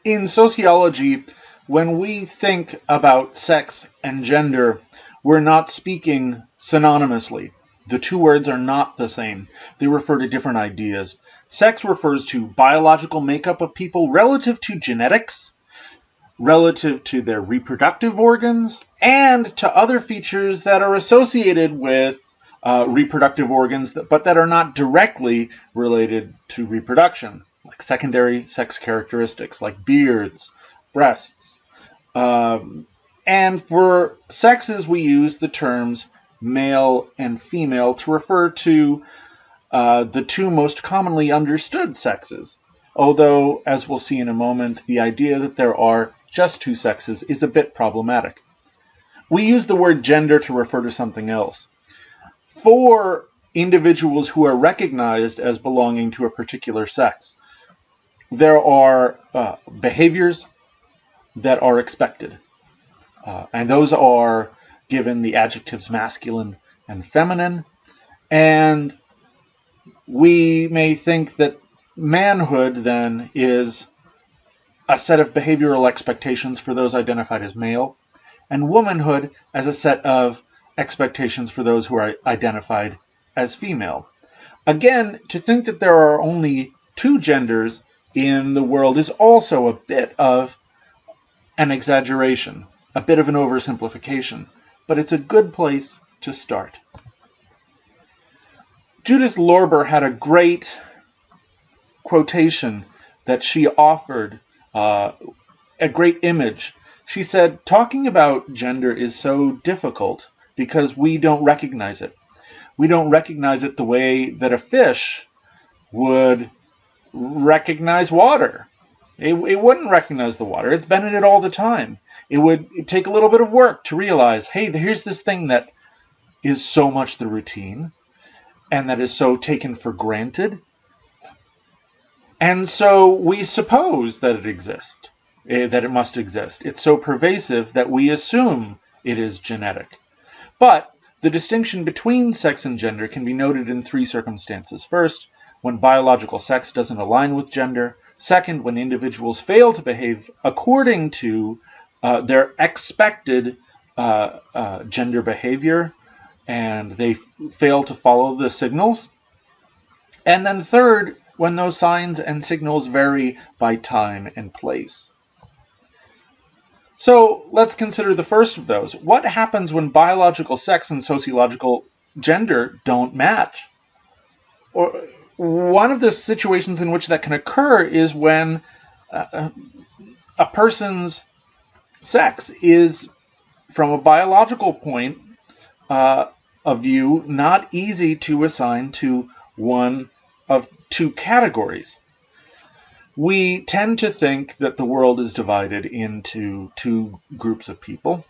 In sociology, when we think about sex and gender, we're not speaking synonymously. The two words are not the same. They refer to different ideas. Sex refers to biological makeup of people relative to genetics, relative to their reproductive organs, and to other features that are associated with reproductive organs, but that are not directly related to reproduction, like secondary sex characteristics, like beards, breasts. And for sexes, we use the terms male and female to refer to the two most commonly understood sexes. Although, as we'll see in a moment, the idea that there are just two sexes is a bit problematic. We use the word gender to refer to something else. For individuals who are recognized as belonging to a particular sex, there are behaviors that are expected. And those are given the adjectives masculine and feminine. And we may think that manhood then is a set of behavioral expectations for those identified as male, and womanhood as a set of expectations for those who are identified as female. Again, to think that there are only two genders in the world is also a bit of an exaggeration, a bit of an oversimplification, but it's a good place to start. Judith Lorber had a great quotation that she offered, a great image. She said, talking about gender is so difficult because we don't recognize it. We don't recognize it the way that a fish would recognize water. It wouldn't recognize the water. It's been in it all the time. It'd take a little bit of work to realize, hey, here's this thing that is so much the routine and that is so taken for granted. And so we suppose that it exists, that it must exist. It's so pervasive that we assume it is genetic. But the distinction between sex and gender can be noted in three circumstances. First, when biological sex doesn't align with gender. Second, when individuals fail to behave according to their expected gender behavior, and they fail to follow the signals. And then third, when those signs and signals vary by time and place. So let's consider the first of those. What happens when biological sex and sociological gender don't match? Or one of the situations in which that can occur is when a person's sex is, from a biological point of view, not easy to assign to one of two categories. We tend to think that the world is divided into two groups of people,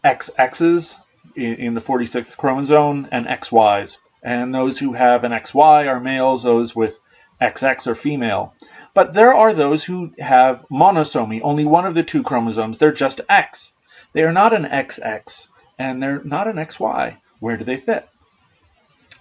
XXs in the 46th chromosome and XYs. And those who have an XY are males, those with XX are female. But there are those who have monosomy, only one of the two chromosomes. They're just X. They are not an XX, and they're not an XY. Where do they fit?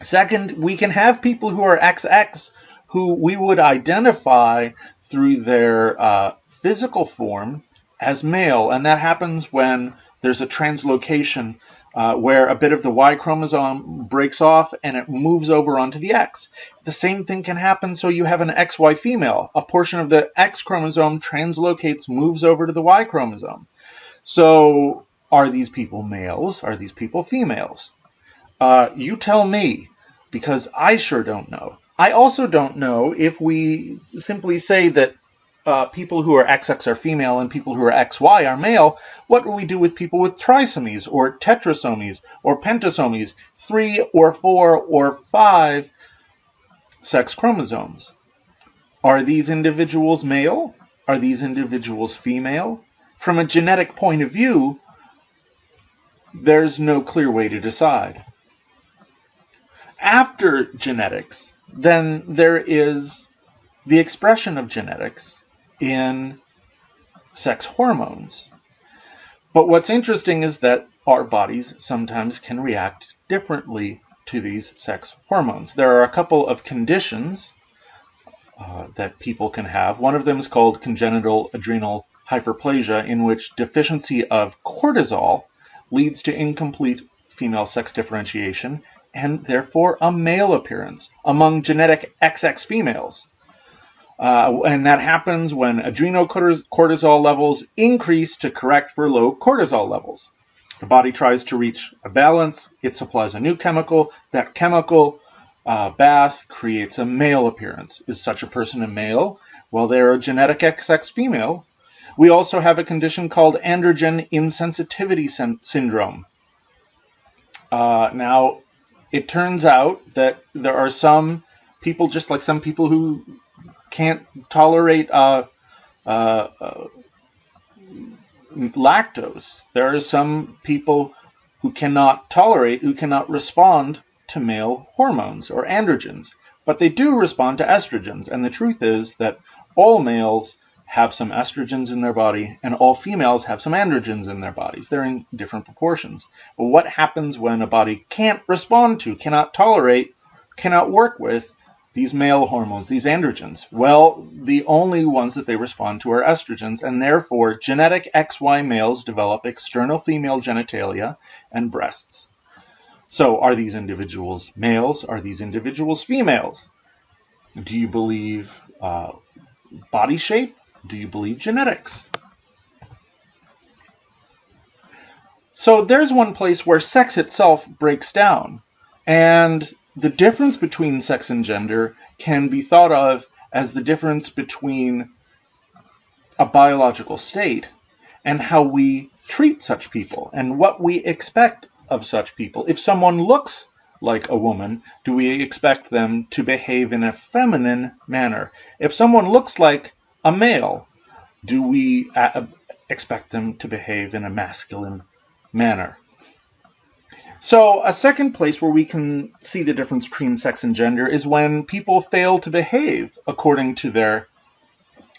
Second, we can have people who are XX who we would identify through their physical form as male, and that happens when there's a translocation where a bit of the Y chromosome breaks off and it moves over onto the X. The same thing can happen, so you have an XY female. A portion of the X chromosome translocates, moves over to the Y chromosome. So are these people males? Are these people females? You tell me, because I sure don't know. I also don't know if we simply say that people who are XX are female and people who are XY are male. What do we do with people with trisomies or tetrasomies or pentasomies, 3 or 4 or 5 sex chromosomes? Are these individuals male? Are these individuals female? From a genetic point of view, there's no clear way to decide. After genetics, then there is the expression of genetics in sex hormones. But what's interesting is that our bodies sometimes can react differently to these sex hormones. There are a couple of conditions that people can have. One of them is called congenital adrenal hyperplasia, in which deficiency of cortisol leads to incomplete female sex differentiation and therefore a male appearance among genetic XX females. And that happens when adrenocortisol levels increase to correct for low cortisol levels. The body tries to reach a balance. It supplies a new chemical. That chemical bath creates a male appearance. Is such a person a male? Well, they're a genetic XX female. We also have a condition called androgen insensitivity syndrome. Now, it turns out that there are some people, just like some people who can't tolerate lactose. There are some people who cannot respond to male hormones or androgens, but they do respond to estrogens. And the truth is that all males have some estrogens in their body, and all females have some androgens in their bodies. They're in different proportions. But what happens when a body can't respond to, cannot tolerate, cannot work with these male hormones, these androgens? Well, the only ones that they respond to are estrogens, and therefore genetic XY males develop external female genitalia and breasts. So are these individuals males? Are these individuals females? Do you believe body shape? Do you believe genetics? So there's one place where sex itself breaks down, and the difference between sex and gender can be thought of as the difference between a biological state and how we treat such people and what we expect of such people. If someone looks like a woman, do we expect them to behave in a feminine manner? If someone looks like a male, do we expect them to behave in a masculine manner? So a second place where we can see the difference between sex and gender is when people fail to behave according to their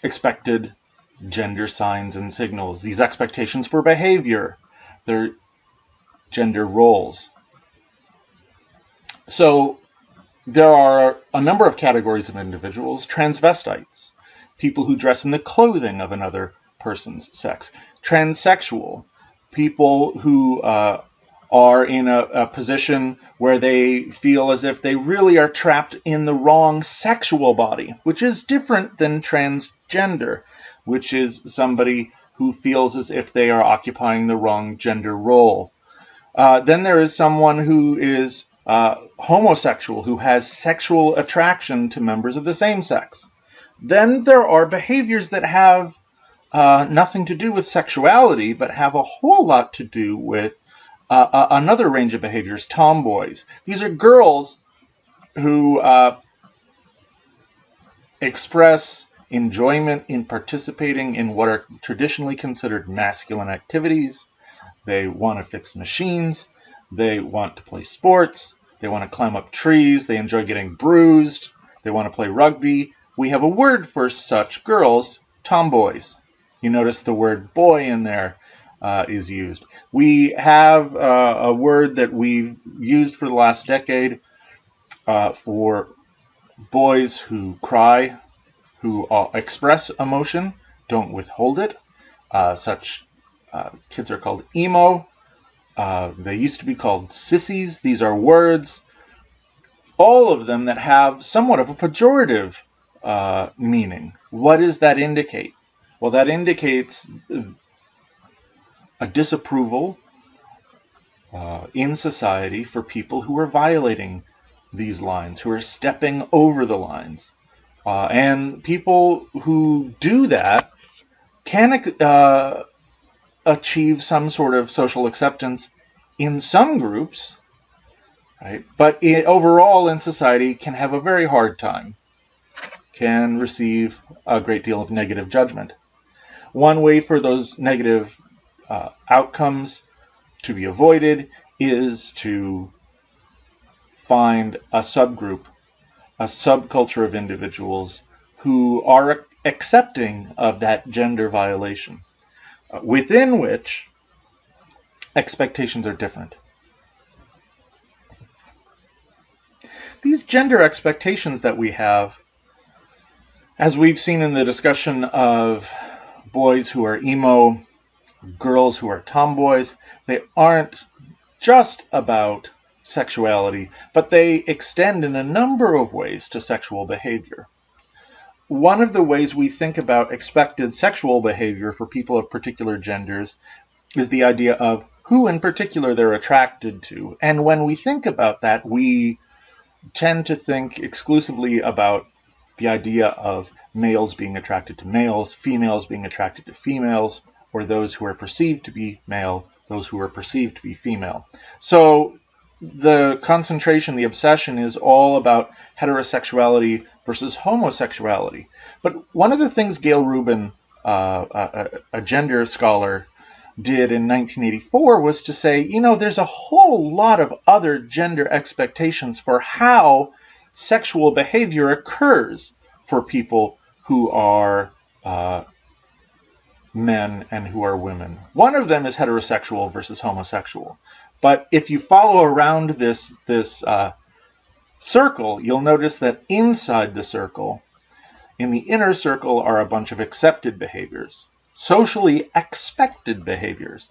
expected gender signs and signals, these expectations for behavior, their gender roles. So there are a number of categories of individuals: transvestites, people who dress in the clothing of another person's sex; transsexual, people who are in a position where they feel as if they really are trapped in the wrong sexual body, which is different than transgender, which is somebody who feels as if they are occupying the wrong gender role. Then there is someone who is homosexual, who has sexual attraction to members of the same sex. Then there are behaviors that have nothing to do with sexuality, but have a whole lot to do with another range of behaviors: tomboys. These are girls who express enjoyment in participating in what are traditionally considered masculine activities. They want to fix machines. They want to play sports. They want to climb up trees. They enjoy getting bruised. They want to play rugby. We have a word for such girls: tomboys. You notice the word boy in there is used. We have a word that we've used for the last decade for boys who cry, who express emotion, don't withhold it. Such kids are called emo. They used to be called sissies. These are words, all of them that have somewhat of a pejorative meaning. What does that indicate? Well, that indicates a disapproval in society for people who are violating these lines, who are stepping over the lines. And people who do that can achieve some sort of social acceptance in some groups, right? But overall in society can have a very hard time, can receive a great deal of negative judgment. One way for those negative outcomes to be avoided is to find a subgroup, a subculture of individuals who are accepting of that gender violation, within which expectations are different. These gender expectations that we have As we've seen in the discussion of boys who are emo, girls who are tomboys, they aren't just about sexuality, but they extend in a number of ways to sexual behavior. One of the ways we think about expected sexual behavior for people of particular genders is the idea of who in particular they're attracted to. And when we think about that, we tend to think exclusively about the idea of males being attracted to males, females being attracted to females, or those who are perceived to be male, those who are perceived to be female. So the concentration, the obsession is all about heterosexuality versus homosexuality. But one of the things Gail Rubin, a gender scholar, did in 1984 was to say, there's a whole lot of other gender expectations for how sexual behavior occurs for people who are men and who are women. One of them is heterosexual versus homosexual. But if you follow around this circle, you'll notice that inside the circle, in the inner circle, are a bunch of accepted behaviors, socially expected behaviors,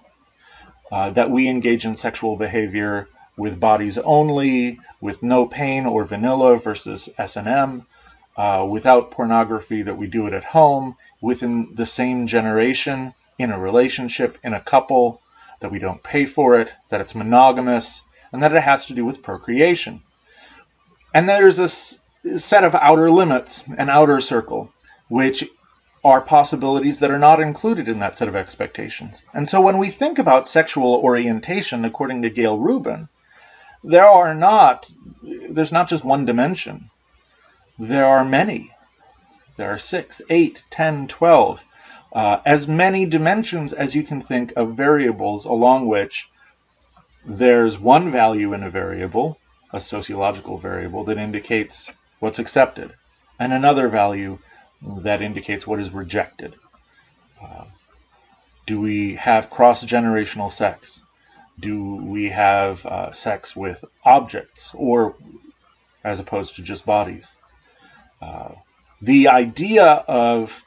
that we engage in sexual behavior with bodies only, with no pain or vanilla versus S&M, without pornography, that we do it at home, within the same generation, in a relationship, in a couple, that we don't pay for it, that it's monogamous, and that it has to do with procreation. And there's a set of outer limits, an outer circle, which are possibilities that are not included in that set of expectations. And so when we think about sexual orientation, according to Gail Rubin, there's not just one dimension. There are many. There are 6, 8, 10, 12. As many dimensions as you can think of variables along which there's one value in a variable, a sociological variable, that indicates what's accepted, and another value that indicates what is rejected. Do we have cross-generational sex? Do we have sex with objects, or as opposed to just bodies? The idea of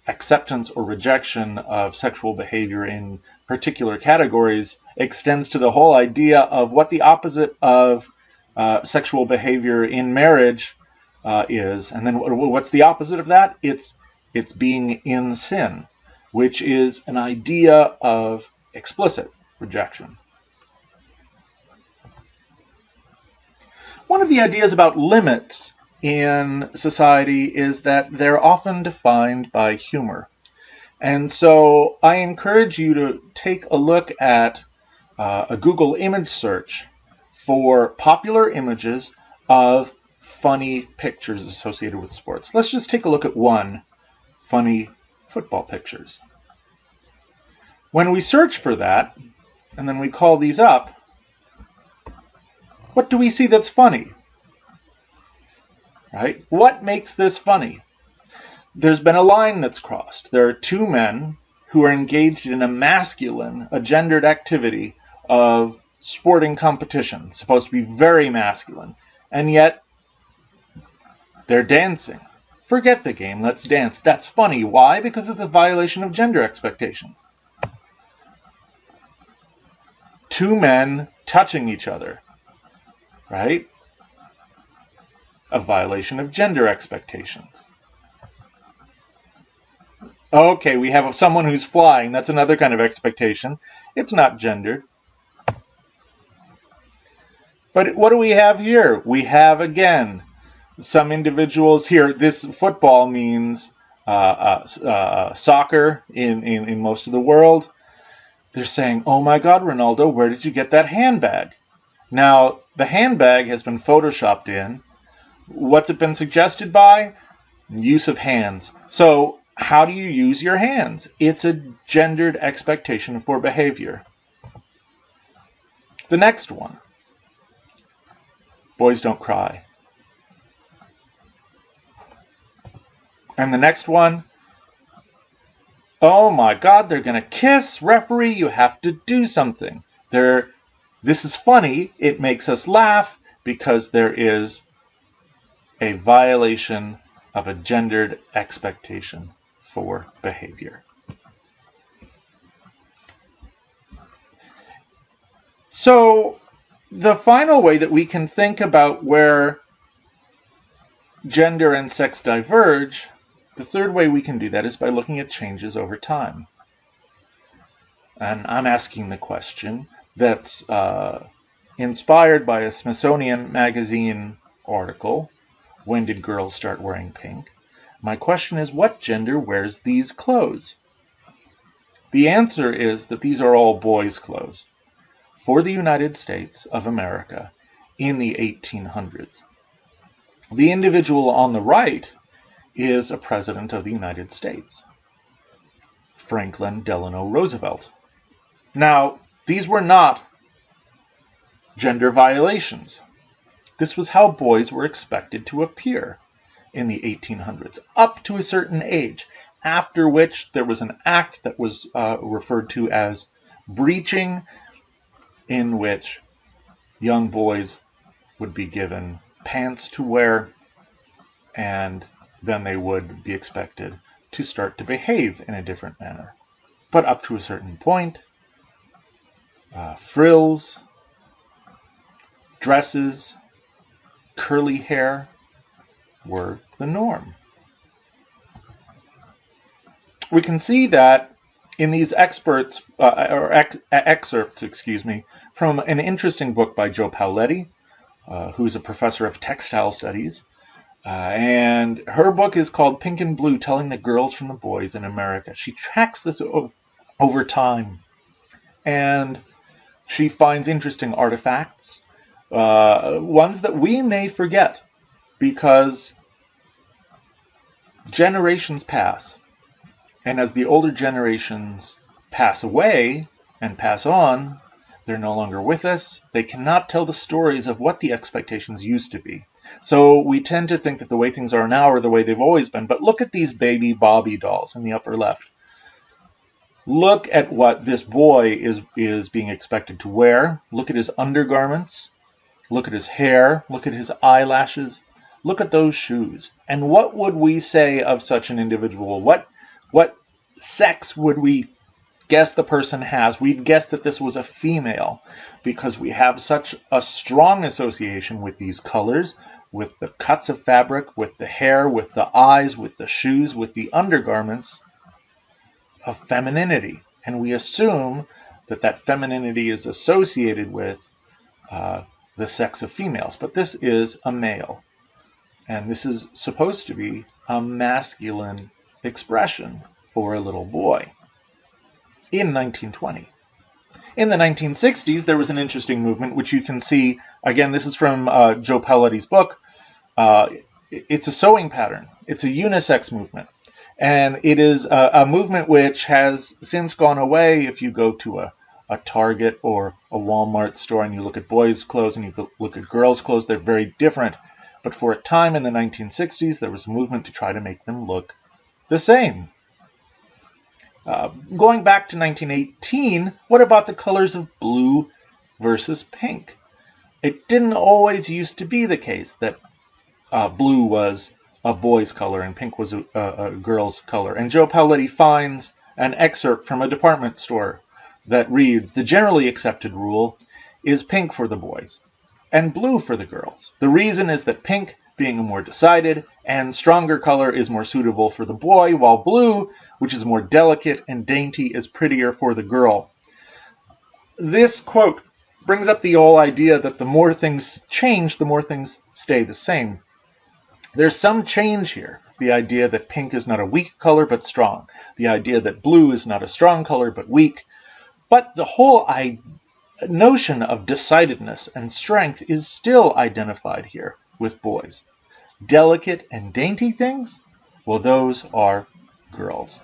acceptance or rejection of sexual behavior in particular categories extends to the whole idea of what the opposite of sexual behavior in marriage is. And then what's the opposite of that? It's being in sin, which is an idea of explicit rejection. One of the ideas about limits in society is that they're often defined by humor. And so I encourage you to take a look at a Google image search for popular images of funny pictures associated with sports. Let's just take a look at one, funny football pictures. When we search for that, and then we call these up, what do we see that's funny? Right? What makes this funny? There's been a line that's crossed. There are two men who are engaged in a gendered activity of sporting competition, supposed to be very masculine, and yet they're dancing. Forget the game, let's dance. That's funny. Why? Because it's a violation of gender expectations. Two men touching each other, right? A violation of gender expectations. Okay, we have someone who's flying. That's another kind of expectation. It's not gendered. But what do we have here? We have, again, some individuals here. This football means soccer in most of the world. They're saying, oh my God, Ronaldo, where did you get that handbag? Now, the handbag has been photoshopped in. What's it been suggested by? Use of hands. So how do you use your hands? It's a gendered expectation for behavior. The next one. Boys don't cry. And the next one. Oh my God, they're going to kiss. Referee, you have to do something. This is funny. It makes us laugh because there is a violation of a gendered expectation for behavior. So the final way that we can think about where gender and sex diverge, the third way we can do that is by looking at changes over time. And I'm asking the question that's inspired by a Smithsonian Magazine article, When Did Girls Start Wearing Pink? My question is, what gender wears these clothes? The answer is that these are all boys' clothes for the United States of America in the 1800s. The individual on the right is a president of the United States, Franklin Delano Roosevelt. Now, these were not gender violations. This was how boys were expected to appear in the 1800s, up to a certain age, after which there was an act that was referred to as breeching, in which young boys would be given pants to wear, and then they would be expected to start to behave in a different manner. But up to a certain point, frills, dresses, curly hair were the norm. We can see that in these excerpts, from an interesting book by Jo Pauletti, who's a professor of textile studies. And her book is called Pink and Blue, Telling the Girls from the Boys in America. She tracks this over time, and she finds interesting artifacts, ones that we may forget because generations pass. And as the older generations pass away and pass on, they're no longer with us. They cannot tell the stories of what the expectations used to be. So we tend to think that the way things are now are the way they've always been. But look at these baby Bobby dolls in the upper left. Look at what this boy is being expected to wear. Look at his undergarments. Look at his hair. Look at his eyelashes. Look at those shoes. And what would we say of such an individual? What sex would we guess the person has? We'd guess that this was a female because we have such a strong association with these colors, with the cuts of fabric, with the hair, with the eyes, with the shoes, with the undergarments of femininity. And we assume that that femininity is associated with the sex of females. But this is a male. And this is supposed to be a masculine expression for a little boy in 1920. In the 1960s, there was an interesting movement, which you can see, again, this is from Jo Pauletti's book. It's a sewing pattern. It's a unisex movement. And it is a movement which has since gone away. If you go to a Target or a Walmart store and you look at boys' clothes and you look at girls' clothes, they're very different. But for a time in the 1960s, there was a movement to try to make them look the same. Going back to 1918, what about the colors of blue versus pink? It didn't always used to be the case that blue was a boy's color and pink was a girl's color. And Jo Pauletti finds an excerpt from a department store that reads, "The generally accepted rule is pink for the boys and blue for the girls. The reason is that pink, being a more decided and stronger color, is more suitable for the boy, while blue, which is more delicate and dainty, is prettier for the girl." This quote brings up the whole idea that the more things change, the more things stay the same. There's some change here. The idea that pink is not a weak color but strong. The idea that blue is not a strong color but weak. But the whole notion of decidedness and strength is still identified here with boys. Delicate and dainty things? Well, those are girls.